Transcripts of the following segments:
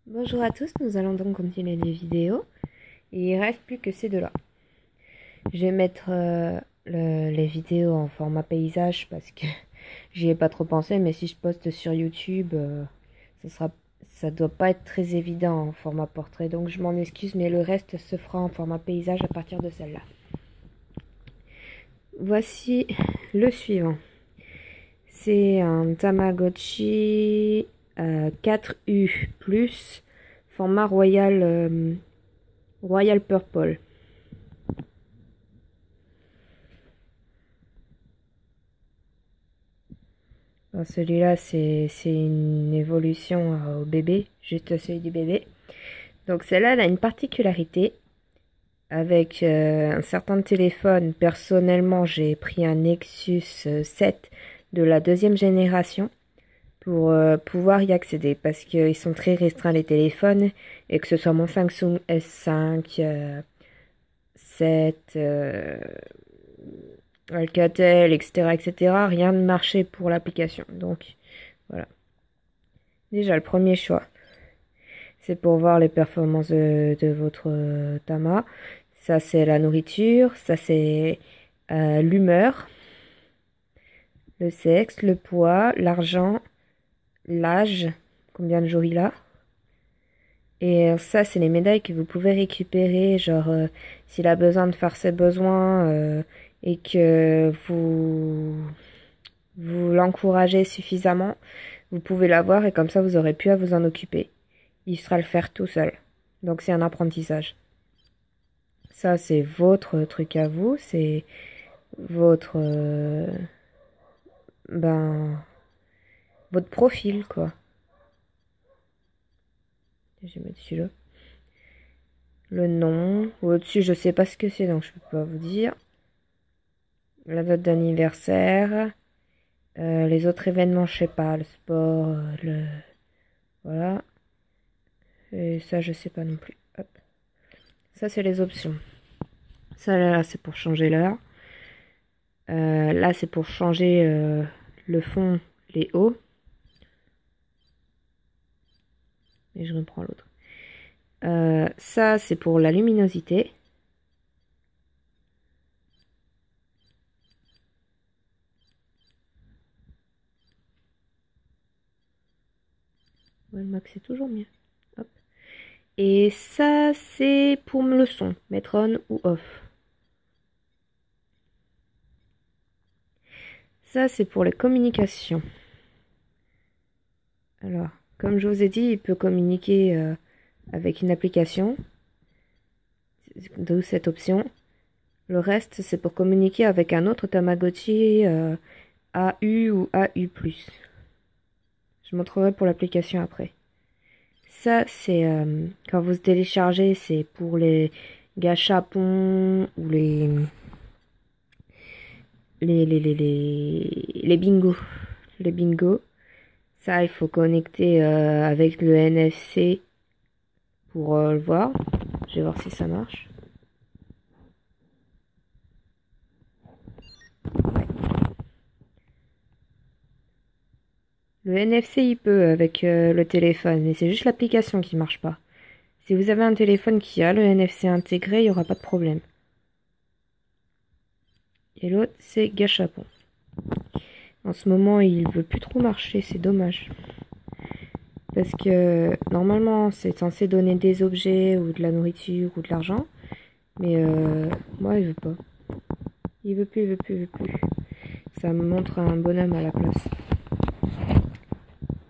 Bonjour à tous, nous allons donc continuer les vidéos. Il ne reste plus que ces deux-là. Je vais mettre les vidéos en format paysage parce que j'y ai pas trop pensé, mais si je poste sur YouTube, ça doit pas être très évident en format portrait, donc je m'en excuse, mais le reste se fera en format paysage à partir de celle-là. Voici le suivant. C'est un Tamagotchi 4U+, format Royal Purple. Celui-là, c'est une évolution au bébé, juste celui du bébé. Donc celle-là, elle a une particularité avec un certain téléphone. Personnellement, j'ai pris un Nexus 7 de la deuxième génération pour pouvoir y accéder parce qu'ils sont très restreints les téléphones et que ce soit mon Samsung S5, 7, Alcatel, etc., etc., rien ne marchait pour l'application. Donc voilà. Déjà le premier choix, c'est pour voir les performances de votre Tama. Ça c'est la nourriture, ça c'est l'humeur, le sexe, le poids, l'argent, l'âge, combien de jours il a. Et ça, c'est les médailles que vous pouvez récupérer, genre s'il a besoin de faire ses besoins et que vous l'encouragez suffisamment, vous pouvez l'avoir et comme ça, vous aurez plus à vous en occuper. Il sera le faire tout seul. Donc c'est un apprentissage. Ça, c'est votre truc à vous, c'est votre votre profil, quoi. Je vais mettre celui-là. Le nom. Au-dessus, je sais pas ce que c'est, donc je peux pas vous dire. La date d'anniversaire. Les autres événements, je sais pas. Le sport, voilà. Et ça, je sais pas non plus. Hop. Ça, c'est les options. Ça, là, c'est pour changer l'heure. Là, c'est pour changer le fond, les hauts. Et je reprends l'autre. Ça, c'est pour la luminosité. Ouais, le max, c'est toujours mieux. Hop. Et ça, c'est pour le son. Mettre on ou off. Ça, c'est pour les communications. Alors, comme je vous ai dit, il peut communiquer avec une application. D'où cette option. Le reste, c'est pour communiquer avec un autre Tamagotchi AU ou AU+. Je montrerai pour l'application après. Ça, c'est quand vous téléchargez, c'est pour les gâchapons ou les bingos. Les bingos. Ça, il faut connecter avec le NFC pour le voir. Je vais voir si ça marche. Ouais. Le NFC, il peut avec le téléphone, mais c'est juste l'application qui marche pas. Si vous avez un téléphone qui a le NFC intégré, il n'y aura pas de problème. Et l'autre, c'est gâchapon. En ce moment, il veut plus trop marcher, c'est dommage. Parce que normalement, c'est censé donner des objets ou de la nourriture ou de l'argent. Mais moi, il veut pas. Il veut plus, il veut plus, il veut plus. Ça me montre un bonhomme à la place.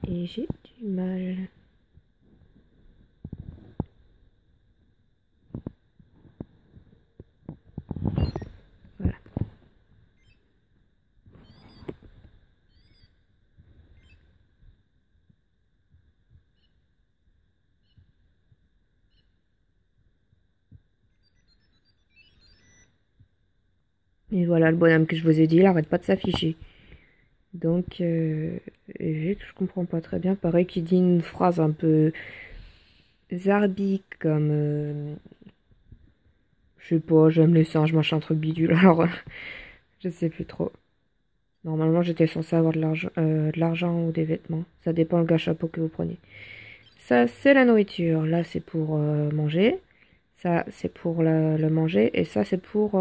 Et j'ai du mal. Voilà. Et voilà le bonhomme que je vous ai dit, il arrête pas de s'afficher. Donc, je comprends pas très bien. Pareil qu'il dit une phrase un peu zarbi comme je sais pas, j'aime les singes, machin truc bidule. Alors, je sais plus trop. Normalement, j'étais censée avoir de l'argent ou des vêtements. Ça dépend le gâchapon que vous prenez. ça c'est la nourriture. Là c'est pour manger. Ça c'est pour le manger. Et ça c'est pour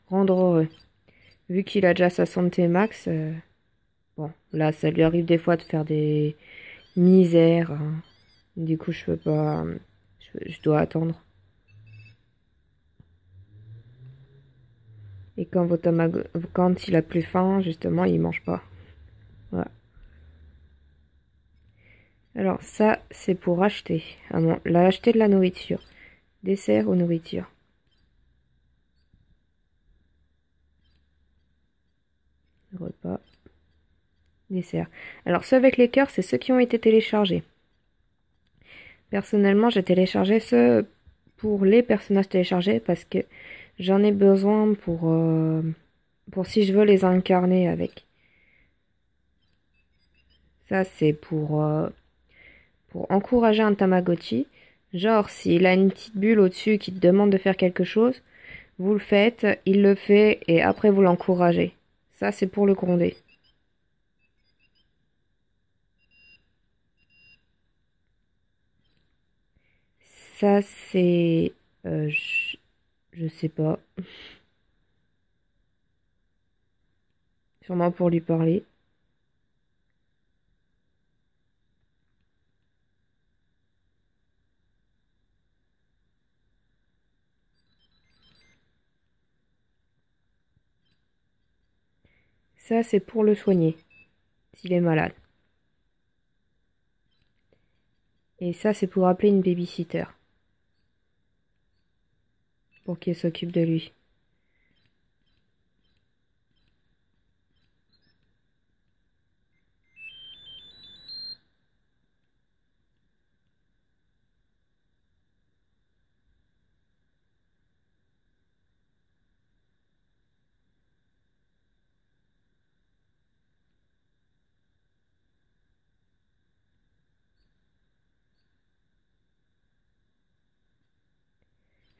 rendre heureux. Vu qu'il a déjà sa santé max, bon, là ça lui arrive des fois de faire des misères, hein. Du coup je peux pas... je dois attendre. Et quand quand il a plus faim, justement, il mange pas. Voilà. Alors ça, c'est pour acheter. Ah bon, là, acheter de la nourriture. Dessert ou nourriture. Repas. Dessert. Alors ceux avec les cœurs, c'est ceux qui ont été téléchargés. Personnellement, j'ai téléchargé ceux pour les personnages téléchargés parce que j'en ai besoin pour si je veux les incarner avec. Ça, c'est pour encourager un Tamagotchi. Genre, s'il a une petite bulle au-dessus qui te demande de faire quelque chose, vous le faites, il le fait, et après vous l'encouragez. Ça, c'est pour le gronder. Ça, c'est... je sais pas. Sûrement pour lui parler. Ça, c'est pour le soigner, s'il est malade. Et ça, c'est pour appeler une babysitter. Pour qu'elle s'occupe de lui.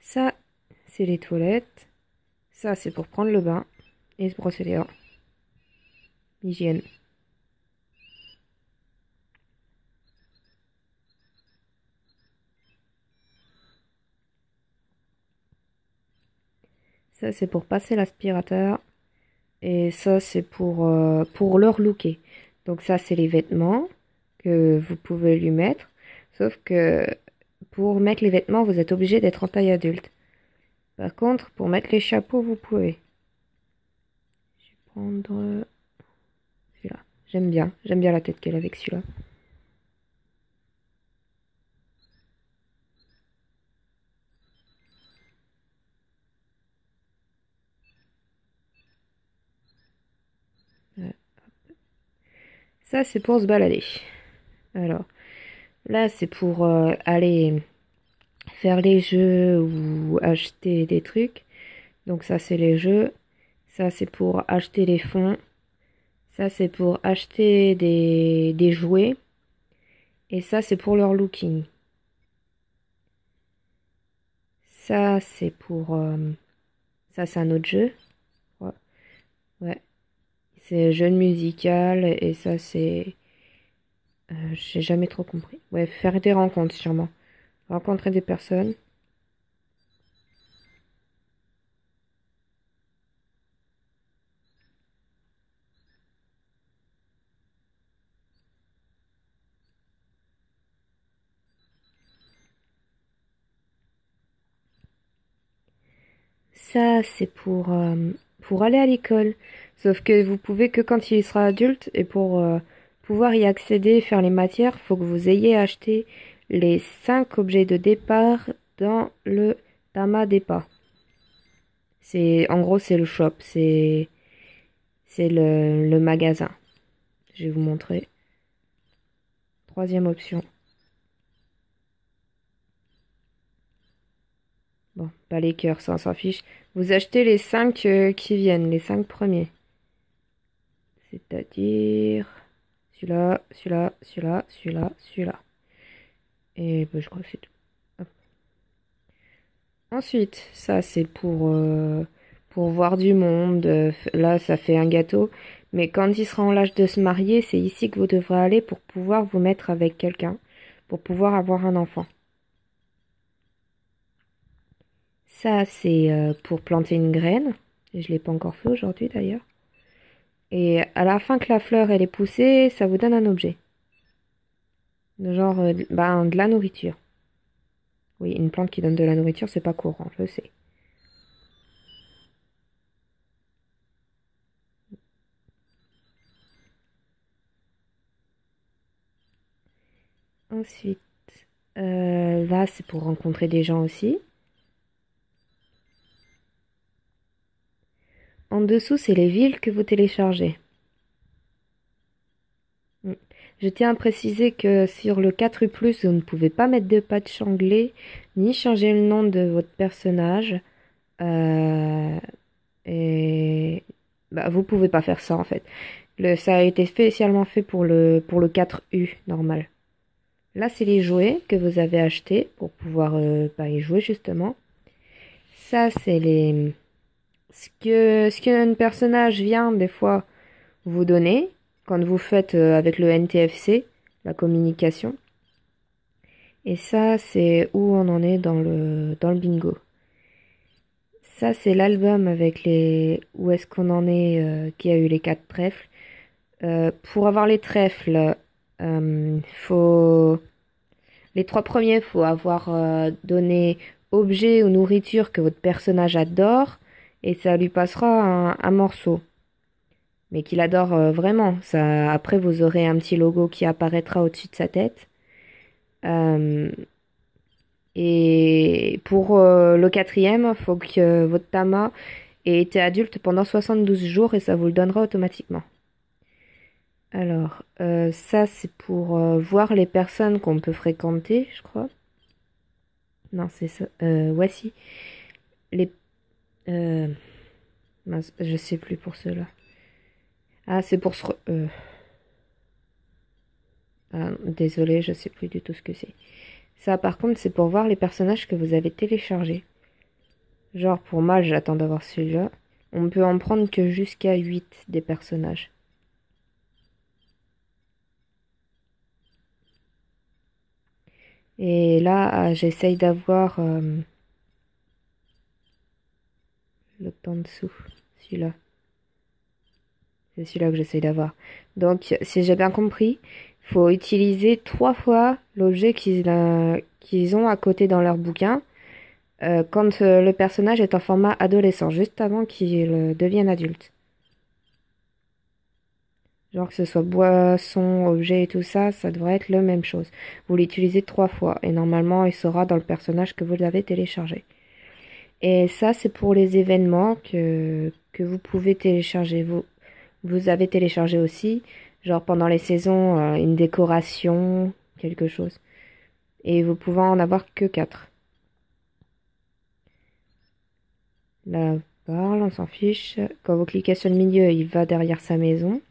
Ça, c'est les toilettes. Ça, c'est pour prendre le bain et se brosser les dents. Hygiène. Ça, c'est pour passer l'aspirateur. Et ça, c'est pour leur looker. Donc ça, c'est les vêtements que vous pouvez lui mettre. Sauf que pour mettre les vêtements, vous êtes obligé d'être en taille adulte. Par contre, pour mettre les chapeaux, vous pouvez. Je vais prendre celui-là. J'aime bien. J'aime bien la tête qu'elle a avec celui-là. Ça, c'est pour se balader. Alors, là, c'est pour aller faire les jeux ou acheter des trucs. Donc ça, c'est les jeux. Ça, c'est pour acheter les fonds. Ça, c'est pour acheter des jouets. Et ça, c'est pour leur looking. Ça, c'est pour... ça, c'est un autre jeu. Ouais. Ouais. C'est jeu musical. Et ça, c'est... j'ai jamais trop compris. Ouais, faire des rencontres, sûrement. Rencontrer des personnes. Ça, c'est pour aller à l'école. Sauf que vous pouvez que quand il sera adulte. Et pour pouvoir y accéder, faire les matières, faut que vous ayez acheté les 5 objets de départ dans le Tama Depa. En gros, c'est le shop. C'est le magasin. Je vais vous montrer. Troisième option. Bon, pas les cœurs, ça on s'en fiche. Vous achetez les 5 qui viennent, les 5 premiers. C'est-à-dire celui-là, celui-là, celui-là, celui-là, celui-là. Et ben, je crois que c'est tout. Hop. Ensuite, ça c'est pour voir du monde. Là, ça fait un gâteau. Mais quand il sera en l'âge de se marier, c'est ici que vous devrez aller pour pouvoir vous mettre avec quelqu'un. pour pouvoir avoir un enfant. Ça, c'est pour planter une graine. Je l'ai pas encore fait aujourd'hui d'ailleurs. Et à la fin que la fleur elle est poussée, ça vous donne un objet. Genre de la nourriture. Oui, une plante qui donne de la nourriture, c'est pas courant, je sais. Ensuite, là, c'est pour rencontrer des gens aussi. En dessous, c'est les villes que vous téléchargez. Je tiens à préciser que sur le 4U+, vous ne pouvez pas mettre de patch anglais, ni changer le nom de votre personnage. Et bah, vous pouvez pas faire ça en fait. Ça a été spécialement fait pour le 4U normal. Là, c'est les jouets que vous avez achetés pour pouvoir y jouer justement. Ça, c'est ce qu'un personnage vient des fois vous donner quand vous faites avec le NTFC, la communication. Et ça, c'est où on en est dans le bingo. Ça, c'est l'album avec où est-ce qu'on en est, qui a eu les 4 trèfles. Pour avoir les trèfles, les 3 premiers, faut avoir donné objet ou nourriture que votre personnage adore, et ça lui passera un morceau. Mais qu'il adore vraiment. Ça, après, vous aurez un petit logo qui apparaîtra au-dessus de sa tête. Et pour le 4e, il faut que votre Tama ait été adulte pendant 72 jours et ça vous le donnera automatiquement. Alors, ça c'est pour voir les personnes qu'on peut fréquenter, je crois. Non, c'est ça. Voici. Les... mince, je sais plus pour cela. Ah, c'est pour ah, désolé, je sais plus du tout ce que c'est. Ça, par contre, c'est pour voir les personnages que vous avez téléchargés. Genre, pour Mal, j'attends d'avoir celui-là. On peut en prendre que jusqu'à 8 des personnages. Et là, j'essaye d'avoir le temps dessous. Celui-là. C'est celui-là que j'essaye d'avoir. Donc, si j'ai bien compris, il faut utiliser 3 fois l'objet qu'ils ont à côté dans leur bouquin quand le personnage est en format adolescent, juste avant qu'il devienne adulte. Genre que ce soit boisson, objet et tout ça, ça devrait être la même chose. Vous l'utilisez 3 fois et normalement il sera dans le personnage que vous avez téléchargé. Et ça c'est pour les événements que vous pouvez télécharger. Vous avez téléchargé aussi, genre pendant les saisons, une décoration, quelque chose. Et vous pouvez en avoir que 4. Là, parle, on s'en fiche. Quand vous cliquez sur le milieu, il va derrière sa maison.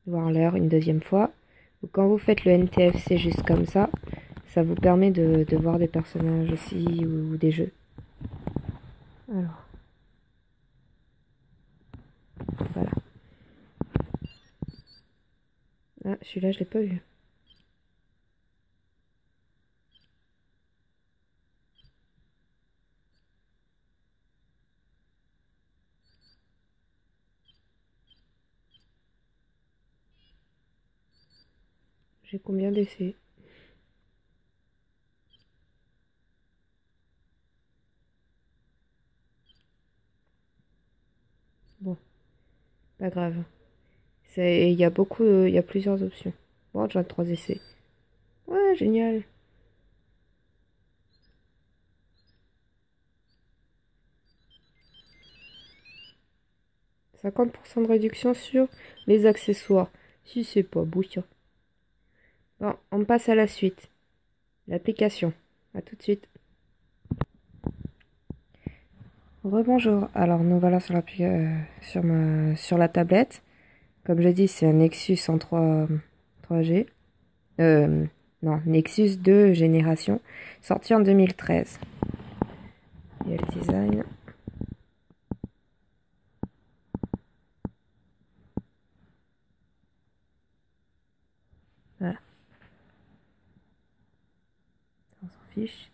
Voir l'heure une deuxième fois. Quand vous faites le NTFC juste comme ça vous permet de voir des personnages aussi ou des jeux. Alors. Voilà. Ah, celui-là, je l'ai pas vu. J'ai combien d'essais? Bon, pas grave. Il y a il y a plusieurs options. Bon, déjà 3 essais. Ouais, génial. 50% de réduction sur les accessoires. Si c'est pas beau, ça. Bon, on passe à la suite. L'application. À tout de suite. Rebonjour. Alors, nous voilà sur sur la tablette. Comme je dis, c'est un Nexus en 3G. Non, Nexus 2 génération, sorti en 2013. Il y a le design. Voilà. On s'en fiche.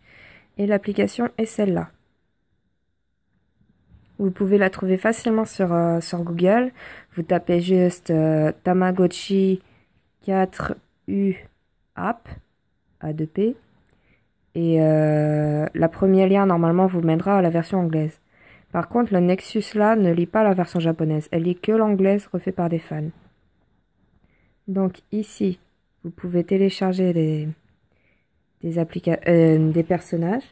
Et l'application est celle-là. Vous pouvez la trouver facilement sur Google. Vous tapez juste Tamagotchi 4U app A2P. Et la première lien, normalement, vous mènera à la version anglaise. Par contre, le Nexus là ne lit pas la version japonaise. Elle lit que l'anglaise refaite par des fans. Donc ici, vous pouvez télécharger des personnages.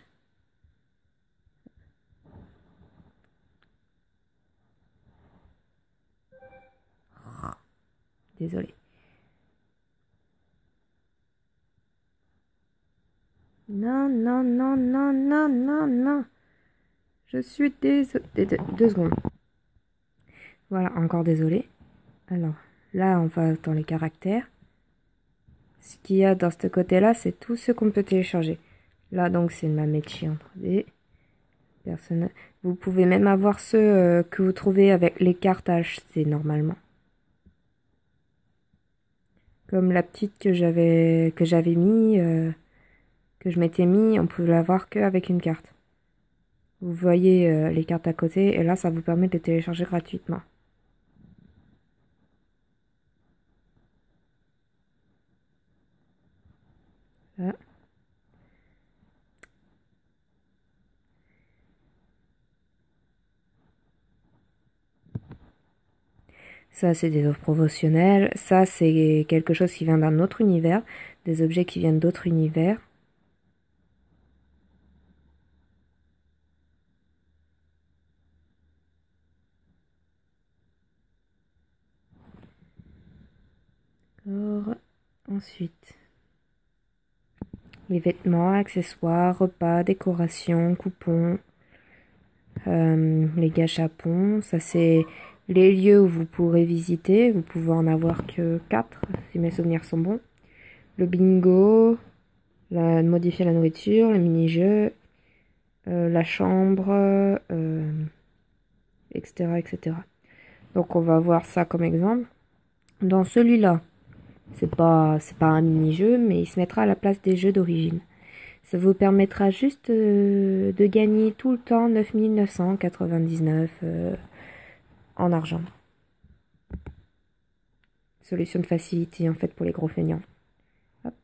Désolé. Non, non, non, non, non, non, non. Je suis désolée. 2 secondes. Voilà, encore désolé. Alors, là, on va dans les caractères. Ce qu'il y a dans ce côté-là, c'est tout ce qu'on peut télécharger. Là, donc, c'est Mamechi en 3D. Vous pouvez même avoir ceux que vous trouvez avec les cartes HC normalement. Comme la petite que j'avais mis, que je m'étais mis, on pouvait l'avoir qu'avec une carte. Vous voyez les cartes à côté, et là, ça vous permet de les télécharger gratuitement. Voilà. Ça, c'est des offres promotionnelles. Ça, c'est quelque chose qui vient d'un autre univers. Des objets qui viennent d'autres univers. Alors, ensuite, les vêtements, accessoires, repas, décorations, coupons, les gâchapons. Ça, c'est les lieux où vous pourrez visiter. Vous pouvez en avoir que 4, si mes souvenirs sont bons. Le bingo, modifier la nourriture, le mini-jeu, la chambre, etc., etc. Donc on va voir ça comme exemple. Dans celui-là, c'est pas un mini-jeu, mais il se mettra à la place des jeux d'origine. Ça vous permettra juste de gagner tout le temps 9999 en argent. Solution de facilité en fait pour les gros feignants. Hop.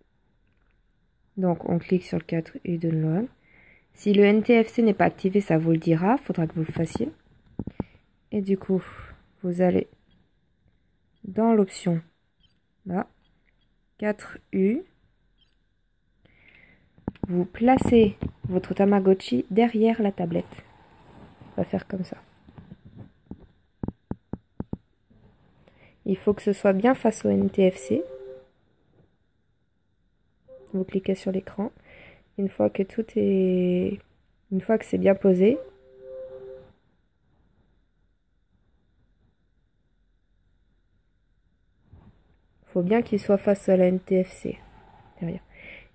Donc on clique sur le 4U Download. Si le NTFC n'est pas activé, ça vous le dira, faudra que vous le fassiez. Et du coup, vous allez dans l'option là, 4U. Vous placez votre Tamagotchi derrière la tablette. On va faire comme ça. Il faut que ce soit bien face au NTFC. Vous cliquez sur l'écran. Une fois que c'est bien posé, il faut bien qu'il soit face à la NTFC derrière.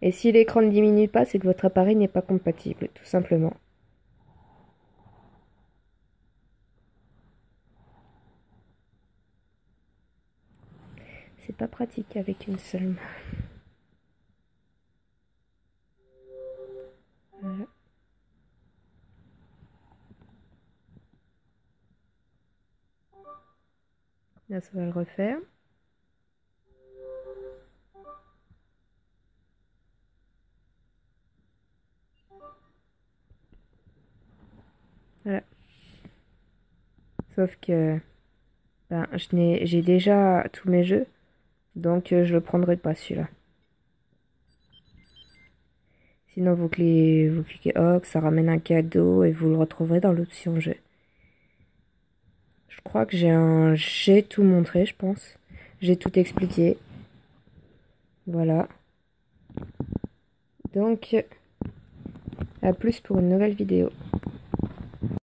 Et si l'écran ne diminue pas, c'est que votre appareil n'est pas compatible, tout simplement. C'est pas pratique avec une seule main. Voilà. Là, ça va le refaire. Voilà. Sauf que j'ai déjà tous mes jeux, donc je le prendrai pas celui-là. Sinon vous cliquez OK, ça ramène un cadeau et vous le retrouverez dans l'option jeu. Je crois que j'ai tout montré, je pense. J'ai tout expliqué. Voilà. Donc, à plus pour une nouvelle vidéo.